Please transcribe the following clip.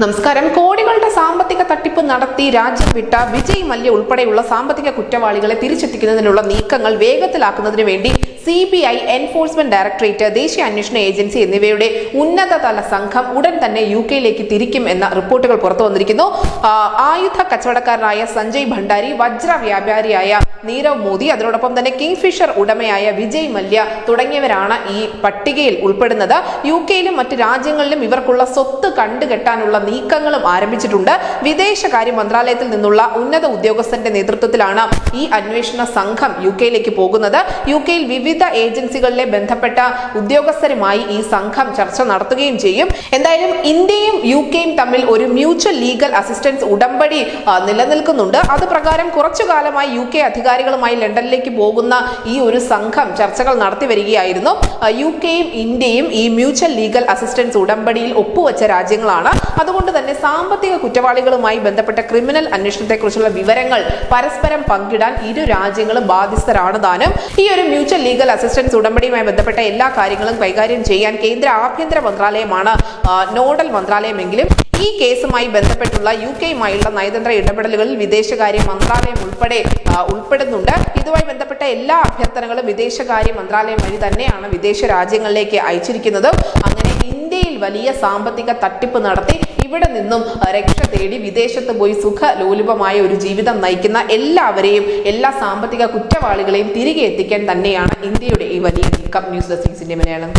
നമസ്കാരം. കോടികളുടെ സാമ്പത്തിക തട്ടിപ്പ് നടത്തി രാജ്യം വിട്ട വിജയ് മല്യ ഉൾപ്പെടെയുള്ള സാമ്പത്തിക കുറ്റവാളികളെ തിരിച്ചെത്തിക്കുന്നതിനുള്ള നീക്കങ്ങൾ വേഗത്തിലാക്കുന്നതിന് വേണ്ടി CBI, എൻഫോഴ്സ്മെന്റ് ഡയറക്ടറേറ്റ്, ദേശീയ അന്വേഷണ ഏജൻസി എന്നിവയുടെ ഉന്നതതല സംഘം ഉടൻ തന്നെ UK-ലേക്ക് തിരിക്കും എന്ന റിപ്പോർട്ടുകൾ പുറത്തു വന്നിരിക്കുന്നു. ആയുധ കച്ചവടക്കാരനായ സഞ്ജയ് ഭണ്ഡാരി, വജ്ര വ്യാപാരിയായ നീരവ് മോദി, അതിനോടൊപ്പം തന്നെ കിങ്ഫിഷർ ഉടമയായ വിജയ് മല്യ തുടങ്ങിയവരാണ് ഈ പട്ടികയിൽ ഉൾപ്പെടുന്നത്. UK-യിലും മറ്റ് രാജ്യങ്ങളിലും ഇവർക്കുള്ള സ്വത്ത് കണ്ടുകെട്ടാനുള്ള നീക്കങ്ങളും ആരംഭിച്ചിട്ടുണ്ട്. വിദേശകാര്യ മന്ത്രാലയത്തിൽ നിന്നുള്ള ഉന്നത ഉദ്യോഗസ്ഥന്റെ നേതൃത്വത്തിലാണ് ഈ അന്വേഷണ സംഘം UK-യിലേക്ക് പോകുന്നത്. UK-യിൽ വിവിധ ഏജൻസികളിലെ ബന്ധപ്പെട്ട ഉദ്യോഗസ്ഥരുമായി ഈ സംഘം ചർച്ച നടത്തുകയും ചെയ്യും. എന്തായാലും ഇന്ത്യയും UK-യും തമ്മിൽ ഒരു മ്യൂച്വൽ ലീഗൽ അസിസ്റ്റൻസ് ഉടമ്പടി നിലനിൽക്കുന്നുണ്ട്. അത് പ്രകാരം കുറച്ചു കാലമായി UK അധികാരികളുമായി ലണ്ടനിലേക്ക് പോകുന്ന ഈ ഒരു സംഘം ചർച്ചകൾ നടത്തി വരികയായിരുന്നു. UK-യും ഇന്ത്യയും ഈ മ്യൂച്വൽ ലീഗൽ അസിസ്റ്റൻസ് ഉടമ്പടിയിൽ ഒപ്പുവെച്ച രാജ്യങ്ങളാണ്. അതുകൊണ്ട് തന്നെ സാമ്പത്തിക കുറ്റവാളികളുമായി ബന്ധപ്പെട്ട ക്രിമിനൽ അന്വേഷണത്തെക്കുറിച്ചുള്ള വിവരങ്ങൾ പരസ്പരം പങ്കിടാൻ ഇരു രാജ്യങ്ങളും ബാധ്യസ്ഥരാണ് താനും. ഈ ഒരു മ്യൂച്വൽ ലീഗൽ അസിസ്റ്റൻസ് ഉടമ്പടിയുമായി ബന്ധപ്പെട്ട എല്ലാ കാര്യങ്ങളും കൈകാര്യം ചെയ്യാൻ കേന്ദ്ര ആഭ്യന്തര മന്ത്രാലയമാണ് നോഡൽ മന്ത്രാലയമെങ്കിലും ഈ കേസുമായി ബന്ധപ്പെട്ടുള്ള UK-യുമായുള്ള നയതന്ത്ര ഇടപെടലുകളിൽ വിദേശകാര്യ മന്ത്രാലയം ഉൾപ്പെടുന്നുണ്ട്. ഇതുമായി ബന്ധപ്പെട്ട എല്ലാ അഭ്യർത്ഥനകളും വിദേശകാര്യ മന്ത്രാലയം വഴി തന്നെയാണ് വിദേശ രാജ്യങ്ങളിലേക്ക് അയച്ചിരിക്കുന്നത്. അങ്ങനെ ഇന്ത്യയിൽ വലിയ സാമ്പത്തിക തട്ടിപ്പ് നടത്തി ഇവിടെ നിന്നും രക്ഷ തേടി വിദേശത്ത് പോയി സുഖലോലുപമായ ഒരു ജീവിതം നയിക്കുന്ന എല്ലാവരെയും, എല്ലാ സാമ്പത്തിക കുറ്റവാളികളെയും തിരികെ എത്തിക്കാൻ തന്നെയാണ് ഇന്ത്യയുടെ ഈ വലിയ നീക്കം. News desk India Malayalam.